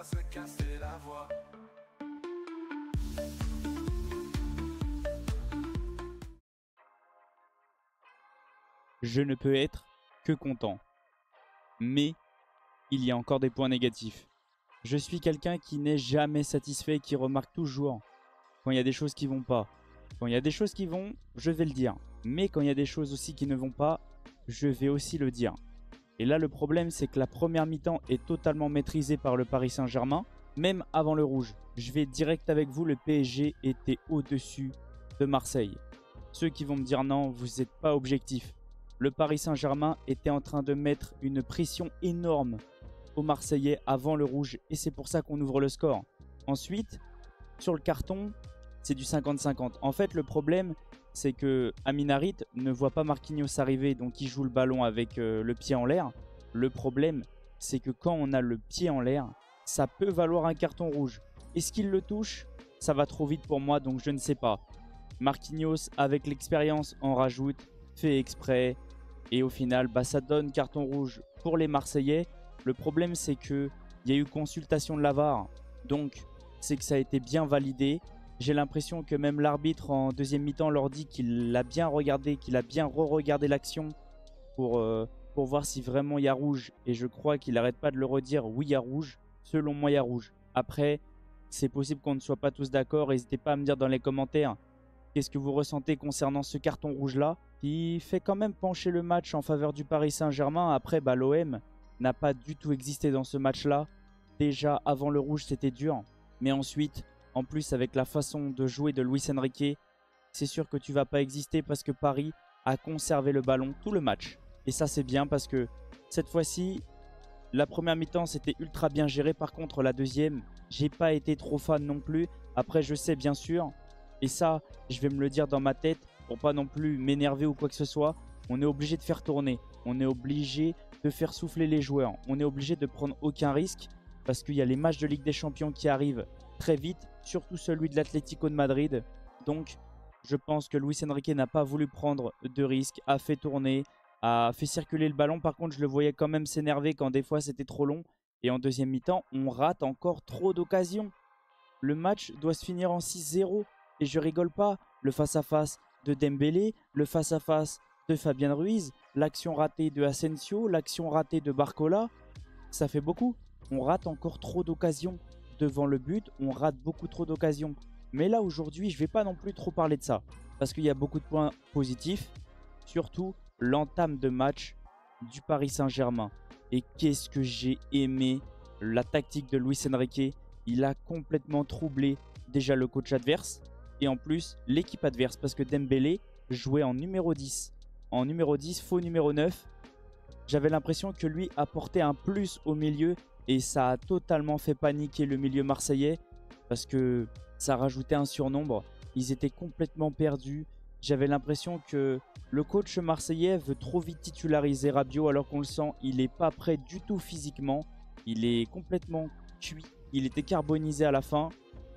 se casser la voix. Je ne peux être que content. Mais il y a encore des points négatifs. Je suis quelqu'un qui n'est jamais satisfait et qui remarque toujours quand il y a des choses qui vont pas. Quand il y a des choses qui vont, je vais le dire. Mais quand il y a des choses aussi qui ne vont pas, je vais aussi le dire. Et là, le problème, c'est que la première mi-temps est totalement maîtrisée par le Paris Saint-Germain, même avant le rouge. Je vais direct avec vous, le PSG était au-dessus de Marseille. Ceux qui vont me dire non, vous n'êtes pas objectif. Le Paris Saint-Germain était en train de mettre une pression énorme aux Marseillais avant le rouge et c'est pour ça qu'on ouvre le score. Ensuite, sur le carton, c'est du 50-50. En fait, le problème, c'est que Amin Harit ne voit pas Marquinhos arriver, donc il joue le ballon avec le pied en l'air. Le problème, c'est que quand on a le pied en l'air, ça peut valoir un carton rouge. Est-ce qu'il le touche? Ça va trop vite pour moi, donc je ne sais pas. Marquinhos, avec l'expérience, en rajoute, fait exprès. Et au final, ça donne carton rouge pour les Marseillais. Le problème, c'est qu'il y a eu consultation de la VAR. Donc, c'est que ça a été bien validé. J'ai l'impression que même l'arbitre en deuxième mi-temps leur dit qu'il l'a bien regardé, qu'il a bien re-regardé l'action pour voir si vraiment il y a rouge. Et je crois qu'il n'arrête pas de le redire, oui, il y a rouge. Selon moi, il y a rouge. Après, c'est possible qu'on ne soit pas tous d'accord. N'hésitez pas à me dire dans les commentaires qu'est-ce que vous ressentez concernant ce carton rouge-là, qui fait quand même pencher le match en faveur du Paris Saint-Germain. Après, l'OM n'a pas du tout existé dans ce match-là. Déjà, avant le rouge, c'était dur. Mais ensuite, en plus, avec la façon de jouer de Luis Enrique, c'est sûr que tu vas pas exister parce que Paris a conservé le ballon tout le match. Et ça, c'est bien parce que cette fois-ci, la première mi-temps, c'était ultra bien géré. Par contre, la deuxième, j'ai pas été trop fan non plus. Après, je sais bien sûr, et ça, je vais me le dire dans ma tête pour pas non plus m'énerver ou quoi que ce soit. On est obligé de faire tourner. On est obligé de faire souffler les joueurs. On est obligé de prendre aucun risque parce qu'il y a les matchs de Ligue des Champions qui arrivent très vite, surtout celui de l'Atlético de Madrid. Donc, je pense que Luis Enrique n'a pas voulu prendre de risques, a fait tourner, a fait circuler le ballon. Par contre, je le voyais quand même s'énerver quand des fois c'était trop long. Et en deuxième mi-temps, on rate encore trop d'occasions. Le match doit se finir en 6-0. Et je rigole pas, le face-à-face de Dembélé, le face-à-face de Fabien Ruiz, l'action ratée de Asensio, l'action ratée de Barcola, ça fait beaucoup. On rate encore trop d'occasions. Devant le but, on rate beaucoup trop d'occasions. Mais là, aujourd'hui, je ne vais pas non plus trop parler de ça. Parce qu'il y a beaucoup de points positifs. Surtout, l'entame de match du Paris Saint-Germain. Et qu'est-ce que j'ai aimé la tactique de Luis Enrique. Il a complètement troublé déjà le coach adverse. Et en plus, l'équipe adverse. Parce que Dembélé jouait en numéro 10. En numéro 10, faux numéro 9. J'avais l'impression que lui apportait un plus au milieu. Et ça a totalement fait paniquer le milieu marseillais. Parce que ça rajoutait un surnombre. Ils étaient complètement perdus. J'avais l'impression que le coach marseillais veut trop vite titulariser Rabiot. Alors qu'on le sent, il n'est pas prêt du tout physiquement. Il est complètement cuit. Il était carbonisé à la fin.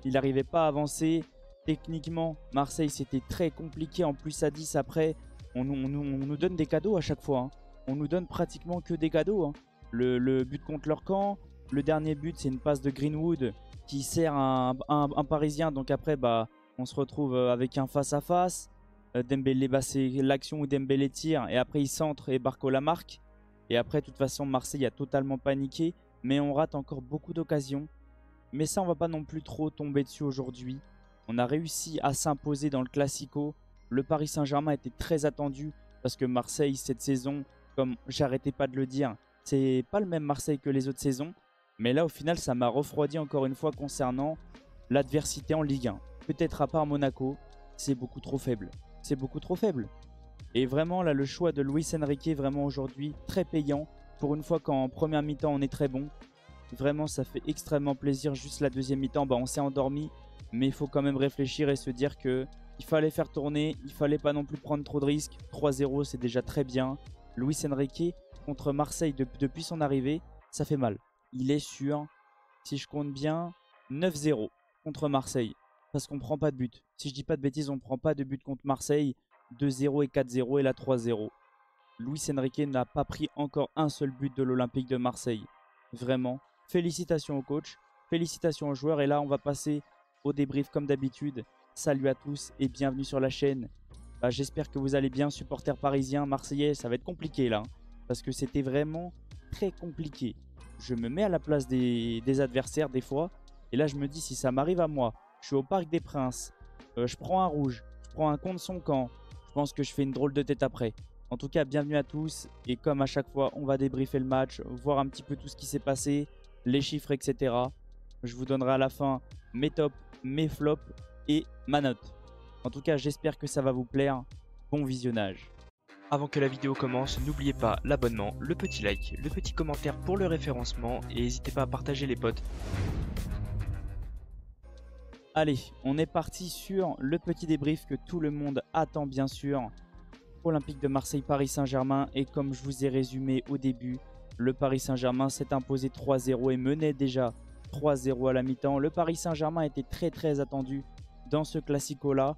Il n'arrivait pas à avancer. Techniquement, Marseille, c'était très compliqué. En plus, à 10, après, on nous donne des cadeaux à chaque fois. Hein. On nous donne pratiquement que des cadeaux. Hein. Le but contre leur camp. Le dernier but, c'est une passe de Greenwood qui sert un Parisien. Donc après, on se retrouve avec un face-à-face. Dembélé, c'est l'action où Dembélé tire. Et après, il centre et Barcola marque. Et après, de toute façon, Marseille a totalement paniqué. Mais on rate encore beaucoup d'occasions. Mais ça, on va pas non plus trop tomber dessus aujourd'hui. On a réussi à s'imposer dans le Classico. Le Paris Saint-Germain était très attendu parce que Marseille, cette saison, comme j'arrêtais pas de le dire, c'est pas le même Marseille que les autres saisons. Mais là, au final, ça m'a refroidi encore une fois concernant l'adversité en Ligue 1. Peut-être à part Monaco, c'est beaucoup trop faible. C'est beaucoup trop faible. Et vraiment, là, le choix de Luis Enrique, vraiment aujourd'hui, très payant. Pour une fois qu'en première mi-temps, on est très bon. Vraiment, ça fait extrêmement plaisir. Juste la deuxième mi-temps, on s'est endormi. Mais il faut quand même réfléchir et se dire qu'il fallait faire tourner. Il fallait pas non plus prendre trop de risques. 3-0, c'est déjà très bien. Luis Enrique contre Marseille depuis son arrivée, ça fait mal. Il est sur, si je compte bien, 9-0 contre Marseille. Parce qu'on ne prend pas de but. Si je dis pas de bêtises, on ne prend pas de but contre Marseille. 2-0 et 4-0 et là 3-0. Luis Enrique n'a pas pris encore un seul but de l'Olympique de Marseille. Vraiment, félicitations au coach. félicitations aux joueurs. Et là, on va passer au débrief comme d'habitude. Salut à tous et bienvenue sur la chaîne. J'espère que vous allez bien, supporters parisiens, marseillais. Ça va être compliqué là, hein, parce que c'était vraiment très compliqué. Je me mets à la place des adversaires des fois. Et là, je me dis, si ça m'arrive à moi, je suis au Parc des Princes, je prends un rouge, je prends un contre son camp. Je pense que je fais une drôle de tête après. En tout cas, bienvenue à tous. Et comme à chaque fois, on va débriefer le match, voir un petit peu tout ce qui s'est passé, les chiffres, etc. Je vous donnerai à la fin mes tops, mes flops et ma note. En tout cas, j'espère que ça va vous plaire. Bon visionnage. Avant que la vidéo commence, n'oubliez pas l'abonnement, le petit like, le petit commentaire pour le référencement et n'hésitez pas à partager les potes. Allez, on est parti sur le petit débrief que tout le monde attend bien sûr. Olympique de Marseille, Paris Saint-Germain. Et comme je vous ai résumé au début, le Paris Saint-Germain s'est imposé 3-0 et menait déjà 3-0 à la mi-temps. Le Paris Saint-Germain était très attendu dans ce classico-là.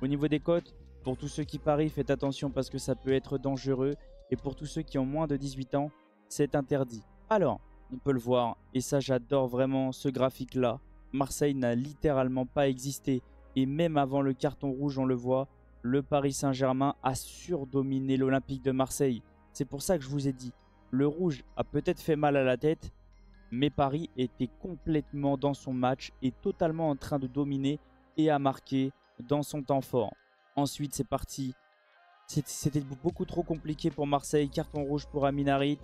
Au niveau des cotes, pour tous ceux qui parient, faites attention parce que ça peut être dangereux. Et pour tous ceux qui ont moins de 18 ans, c'est interdit. Alors, on peut le voir, et ça j'adore vraiment ce graphique-là. Marseille n'a littéralement pas existé. Et même avant le carton rouge, on le voit, le Paris Saint-Germain a surdominé l'Olympique de Marseille. C'est pour ça que je vous ai dit, le rouge a peut-être fait mal à la tête, mais Paris était complètement dans son match et totalement en train de dominer et à marquer dans son temps fort. Ensuite, c'est parti. C'était beaucoup trop compliqué pour Marseille. Carton rouge pour Amin Harit.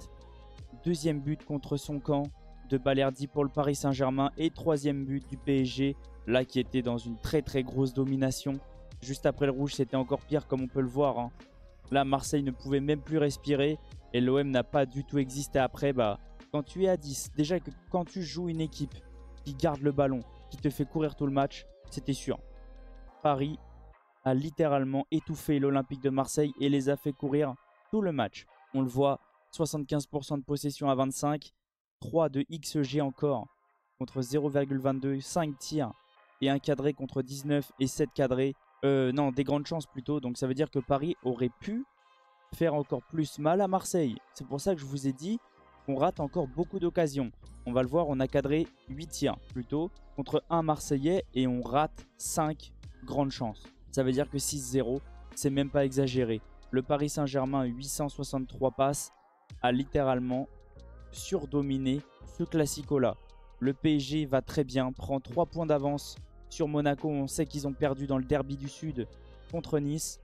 Deuxième but contre son camp de Balerdi pour le Paris Saint-Germain. Et troisième but du PSG, là qui était dans une très grosse domination. Juste après le rouge, c'était encore pire comme on peut le voir, hein. Là, Marseille ne pouvait même plus respirer. Et l'OM n'a pas du tout existé après. Quand tu es à 10, déjà que quand tu joues une équipe qui garde le ballon, qui te fait courir tout le match, c'était sûr. Paris a littéralement étouffé l'Olympique de Marseille et les a fait courir tout le match. On le voit, 75% de possession à 25, 3 de XG encore contre 0,22, 5 tirs et un cadré contre 19 et 7 cadrés. Non, des grandes chances plutôt. Donc ça veut dire que Paris aurait pu faire encore plus mal à Marseille. C'est pour ça que je vous ai dit qu'on rate encore beaucoup d'occasions. On va le voir, on a cadré 8 tirs plutôt contre 1 Marseillais et on rate 5 grandes chances. Ça veut dire que 6-0, c'est même pas exagéré. Le Paris Saint-Germain, 863 passes, a littéralement surdominé ce classico-là. Le PSG va très bien, prend 3 points d'avance sur Monaco. On sait qu'ils ont perdu dans le derby du Sud contre Nice.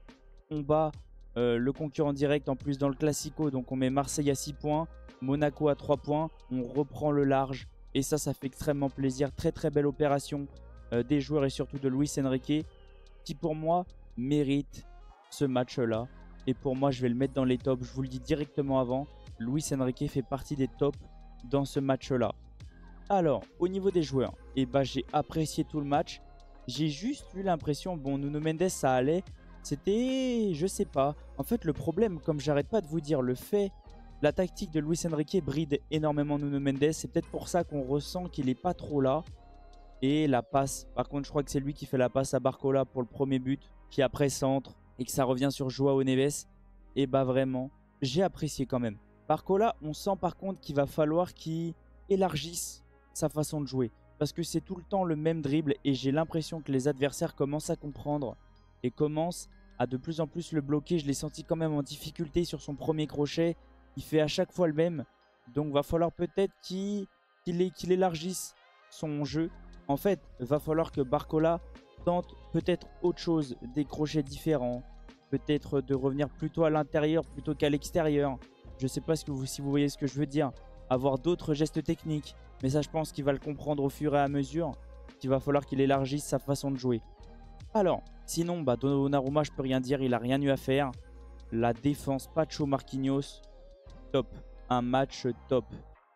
On bat le concurrent direct en plus dans le classico. Donc on met Marseille à 6 points, Monaco à 3 points. On reprend le large et ça fait extrêmement plaisir. Très belle opération des joueurs et surtout de Luis Enrique, qui pour moi mérite ce match-là. Et pour moi, je vais le mettre dans les tops. Je vous le dis directement avant, Luis Enrique fait partie des tops dans ce match-là. Alors, au niveau des joueurs, j'ai apprécié tout le match. J'ai juste eu l'impression, bon, Nuno Mendes, ça allait. C'était, je sais pas. En fait, le problème, comme j'arrête pas de vous dire, la tactique de Luis Enrique bride énormément Nuno Mendes. C'est peut-être pour ça qu'on ressent qu'il n'est pas trop là. Et la passe, par contre je crois que c'est lui qui fait la passe à Barcola pour le premier but, qui après centre et que ça revient sur Joao Neves. Et vraiment, j'ai apprécié quand même. Barcola, on sent par contre qu'il va falloir qu'il élargisse sa façon de jouer. Parce que c'est tout le temps le même dribble et j'ai l'impression que les adversaires commencent à comprendre et commencent à de plus en plus le bloquer. Je l'ai senti quand même en difficulté sur son premier crochet. Il fait à chaque fois le même. Donc va falloir peut-être qu'il élargisse son jeu. En fait, il va falloir que Barcola tente peut-être autre chose, des crochets différents, peut-être de revenir plutôt à l'intérieur plutôt qu'à l'extérieur. Je ne sais pas si vous voyez ce que je veux dire. Avoir d'autres gestes techniques. Mais ça, je pense qu'il va le comprendre au fur et à mesure, qu'il va falloir qu'il élargisse sa façon de jouer. Alors, sinon, Donnarumma, je peux rien dire, il n'a rien eu à faire. La défense, Pacho Marquinhos, top. Un match top.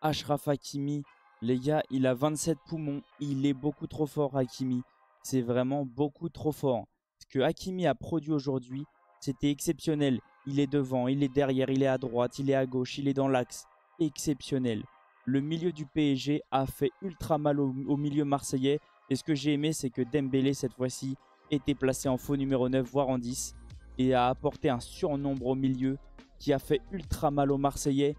Achraf Hakimi. Les gars, il a 27 poumons. Il est beaucoup trop fort, Hakimi. C'est vraiment beaucoup trop fort. Ce que Hakimi a produit aujourd'hui, c'était exceptionnel. Il est devant, il est derrière, il est à droite, il est à gauche, il est dans l'axe. Exceptionnel. Le milieu du PSG a fait ultra mal au milieu marseillais. Et ce que j'ai aimé, c'est que Dembélé, cette fois-ci, était placé en faux numéro 9, voire en 10. Et a apporté un surnombre au milieu qui a fait ultra mal aux Marseillais.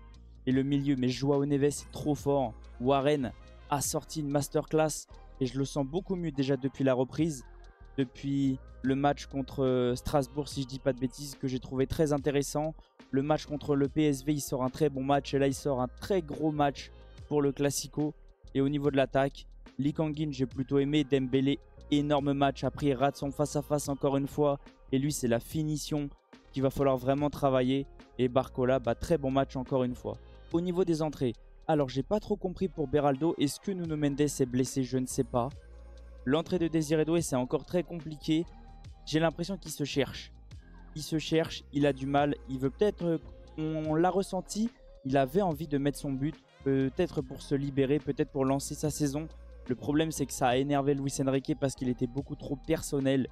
Et le milieu, mais Joao Neves est trop fort. Warren a sorti une masterclass et je le sens beaucoup mieux déjà depuis la reprise, depuis le match contre Strasbourg, si je dis pas de bêtises, que j'ai trouvé très intéressant. Le match contre le PSV, il sort un très bon match et là il sort un très gros match pour le Classico. Et au niveau de l'attaque, Lee Kang-in, j'ai plutôt aimé. Dembélé, énorme match. Après, il rate son face-à-face encore une fois. Et lui, c'est la finition qu'il va falloir vraiment travailler. Et Barcola, très bon match encore une fois. Au niveau des entrées, alors j'ai pas trop compris pour Beraldo. Est-ce que Nuno Mendes est blessé? Je ne sais pas. L'entrée de Désiré Doué, c'est encore très compliqué. J'ai l'impression qu'il se cherche. Il se cherche, il a du mal. Il veut peut-être, on l'a ressenti, il avait envie de mettre son but. Peut-être pour se libérer, peut-être pour lancer sa saison. Le problème, c'est que ça a énervé Luis Enrique parce qu'il était beaucoup trop personnel.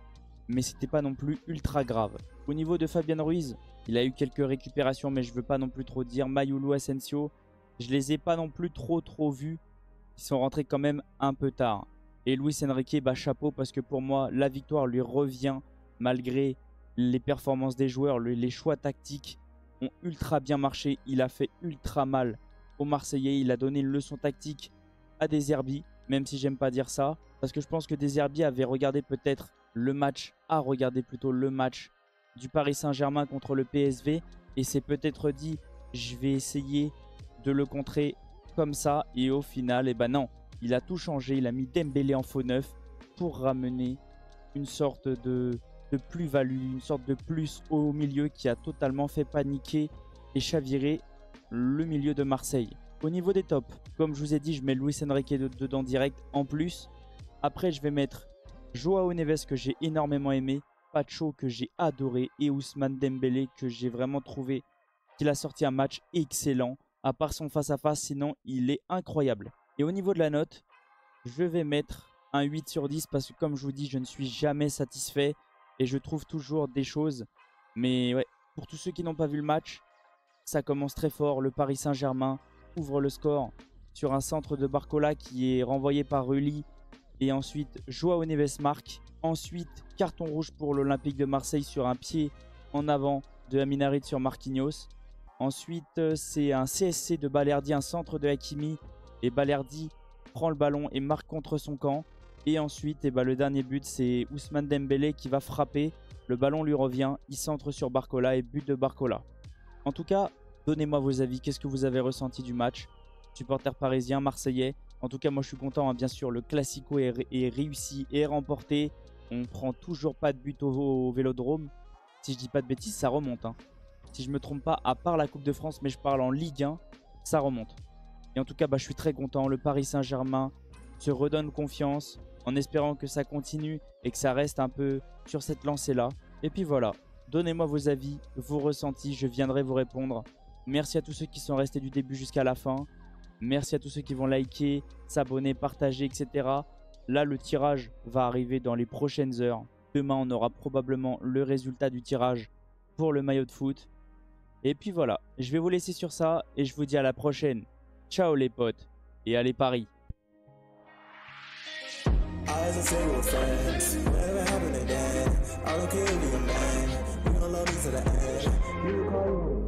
Mais c'était pas non plus ultra grave. Au niveau de Fabian Ruiz, il a eu quelques récupérations, mais je veux pas non plus trop dire. Mayulu, Asensio, je les ai pas non plus trop vus. Ils sont rentrés quand même un peu tard. Et Luis Enrique, chapeau, parce que pour moi, la victoire lui revient malgré les performances des joueurs. Les choix tactiques ont ultra bien marché. Il a fait ultra mal aux Marseillais. Il a donné une leçon tactique à De Zerbi, même si j'aime pas dire ça. Parce que je pense que De Zerbi avait regardé peut-être le match, le match du Paris Saint-Germain contre le PSV. Et s'est peut-être dit, je vais essayer de le contrer comme ça. Et au final, non. Il a tout changé, il a mis Dembélé en faux neuf pour ramener une sorte de plus-value, une sorte de plus au milieu qui a totalement fait paniquer et chavirer le milieu de Marseille. Au niveau des tops, comme je vous ai dit, je mets Luis Enrique dedans direct en plus. Après, je vais mettre Joao Neves que j'ai énormément aimé, Pacho que j'ai adoré et Ousmane Dembélé que j'ai vraiment trouvé qu'il a sorti un match excellent. À part son face-à-face, sinon il est incroyable. Et au niveau de la note, je vais mettre un 8 sur 10 parce que comme je vous dis, je ne suis jamais satisfait et je trouve toujours des choses. Mais ouais, pour tous ceux qui n'ont pas vu le match, ça commence très fort. Le Paris Saint-Germain ouvre le score sur un centre de Barcola qui est renvoyé par Rulli. Et ensuite, Joao Neves marque. Ensuite, carton rouge pour l'Olympique de Marseille sur un pied en avant de Amin Harit sur Marquinhos. Ensuite, c'est un CSC de Balerdi, un centre de Hakimi. Et Balerdi prend le ballon et marque contre son camp. Et ensuite, le dernier but, c'est Ousmane Dembélé qui va frapper. Le ballon lui revient, il centre sur Barcola et but de Barcola. En tout cas, donnez-moi vos avis. Qu'est-ce que vous avez ressenti du match? Supporters parisiens, marseillais. En tout cas, moi je suis content. Bien sûr, le Classico est réussi et remporté. On prend toujours pas de but au Vélodrome. Si je dis pas de bêtises, ça remonte. Si je me trompe pas, à part la Coupe de France, mais je parle en Ligue 1, ça remonte. Et en tout cas, je suis très content. Le Paris Saint-Germain se redonne confiance en espérant que ça continue et que ça reste un peu sur cette lancée-là. Et puis voilà, donnez-moi vos avis, vos ressentis, je viendrai vous répondre. Merci à tous ceux qui sont restés du début jusqu'à la fin. Merci à tous ceux qui vont liker, s'abonner, partager, etc. Là, le tirage va arriver dans les prochaines heures. Demain, on aura probablement le résultat du tirage pour le maillot de foot. Et puis voilà, je vais vous laisser sur ça et je vous dis à la prochaine. Ciao les potes et allez Paris. As I say we're friends, whatever happened again, I don't care if you're a man, you don't love me to the end.